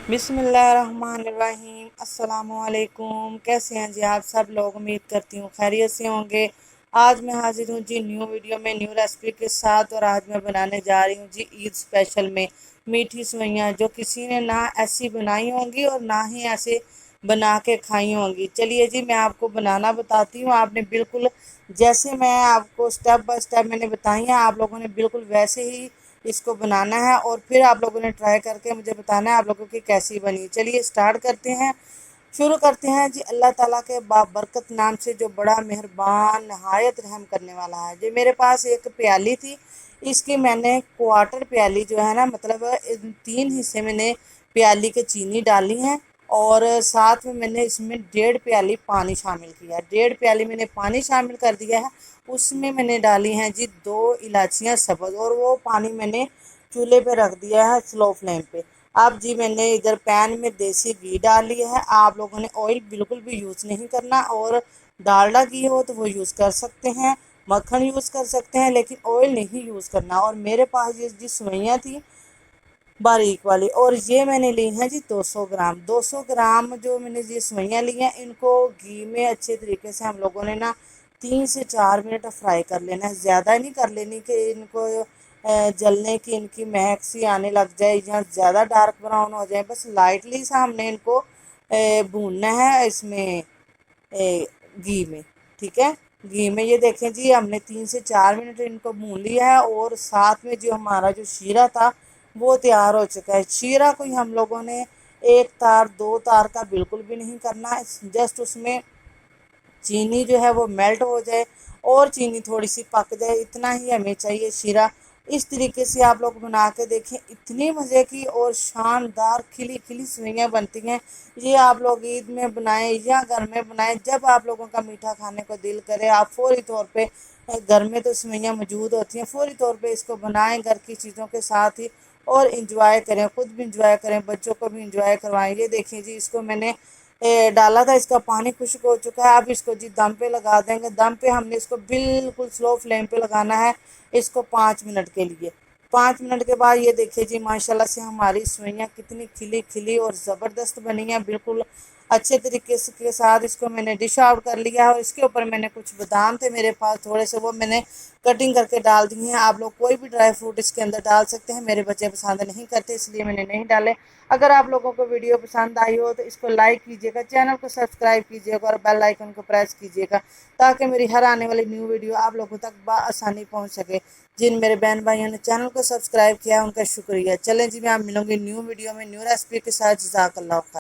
बिस्मिल्लाहिर्रहमानिर्रहीम। अस्सलामुअलैकुम। कैसे हैं जी आप सब लोग? उम्मीद करती हूँ खैरियत से होंगे। आज मैं हाजिर हूँ जी न्यू वीडियो में, न्यू रेसिपी के साथ। और आज मैं बनाने जा रही हूँ जी ईद स्पेशल में मीठी सेवइयाँ, जो किसी ने ना ऐसी बनाई होंगी और ना ही ऐसे बना के खाई होंगी। चलिए जी, मैं आपको बनाना बताती हूँ। आपने बिल्कुल जैसे मैं आपको स्टेप बाय स्टेप मैंने बताई हैं, आप लोगों ने बिल्कुल वैसे ही इसको बनाना है और फिर आप लोगों ने ट्राई करके मुझे बताना है आप लोगों की कैसी बनी। चलिए स्टार्ट करते हैं, शुरू करते हैं जी अल्लाह ताला के बाबरकत नाम से, जो बड़ा मेहरबान नहायत रहम करने वाला है। जो मेरे पास एक प्याली थी, इसकी मैंने क्वार्टर प्याली जो है ना, मतलब तीन हिस्से मैंने प्याली के चीनी डाली हैं। और साथ में मैंने इसमें 1.5 प्याली पानी शामिल किया है। 1.5 प्याली मैंने पानी शामिल कर दिया है। उसमें मैंने डाली हैं जी 2 इलायचियाँ सब्ज़, और वो पानी मैंने चूल्हे पे रख दिया है स्लो फ्लेम पे। अब जी मैंने इधर पैन में देसी घी डाल लिया है। आप लोगों ने ऑयल बिल्कुल भी यूज़ नहीं करना, और डालडा घी हो तो वो यूज़ कर सकते हैं, मक्खन यूज़ कर सकते हैं, लेकिन ऑयल नहीं यूज़ करना। और मेरे पास ये जी सेवइयाँ थी बारीक वाली, और ये मैंने ली हैं जी 200 ग्राम जो मैंने ये सेवइयाँ ली हैं, इनको घी में अच्छे तरीके से हम लोगों ने ना 3 से 4 मिनट फ्राई कर लेना है। ज़्यादा नहीं कर लेनी कि इनको जलने की इनकी महक सी आने लग जाए या ज़्यादा डार्क ब्राउन हो जाए। बस लाइटली सा हमने इनको भूनना है इसमें घी में। ठीक है, घी में ये देखें जी, हमने 3 से 4 मिनट इनको भून लिया है। और साथ में जो हमारा जो शीरा था वो तैयार हो चुका है। शीरा कोई हम लोगों ने 1 तार 2 तार का बिल्कुल भी नहीं करना है। जस्ट उसमें चीनी जो है वो मेल्ट हो जाए और चीनी थोड़ी सी पक जाए, इतना ही हमें चाहिए शीरा। इस तरीके से आप लोग बना के देखें, इतनी मज़े की और शानदार खिली खिली सेवइयाँ बनती हैं। ये आप लोग ईद में बनाएं या घर में बनाएं, जब आप लोगों का मीठा खाने को दिल करे, आप फौरी तौर पे, घर में तो सेवइयाँ मौजूद होती हैं, फौरी तौर पे इसको बनाएं घर की चीज़ों के साथ ही, और इंजॉय करें, ख़ुद भी इंजॉय करें, बच्चों को भी इंजॉय करवाएं। ये देखिए जी, इसको मैंने डाला था, इसका पानी खुश्क हो चुका है। अब इसको जी दम पे लगा देंगे। दम पे हमने इसको बिल्कुल स्लो फ्लेम पे लगाना है, इसको 5 मिनट के लिए। 5 मिनट के बाद ये देखिए जी, माशाल्लाह से हमारी सेवइयाँ कितनी खिली खिली और ज़बरदस्त बनी हैं। बिल्कुल अच्छे तरीके से के साथ इसको मैंने डिश आउट कर लिया है। और इसके ऊपर मैंने कुछ बादाम थे मेरे पास थोड़े से, वो मैंने कटिंग करके डाल दिए हैं। आप लोग कोई भी ड्राई फ्रूट इसके अंदर डाल सकते हैं, मेरे बच्चे पसंद नहीं करते इसलिए मैंने नहीं डाले। अगर आप लोगों को वीडियो पसंद आई हो तो इसको लाइक कीजिएगा, चैनल को सब्सक्राइब कीजिएगा और बेल आइकन को प्रेस कीजिएगा, ताकि मेरी हर आने वाली न्यू वीडियो आप लोगों तक बआसानी पहुंच सके। जिन मेरे बहन भाइयों ने चैनल को सब्सक्राइब किया है उनका शुक्रिया। चलें जी, मैं आप मिलूंगी न्यू वीडियो में न्यू रेसिपी के साथ। जज़ाकल्लाह खैर।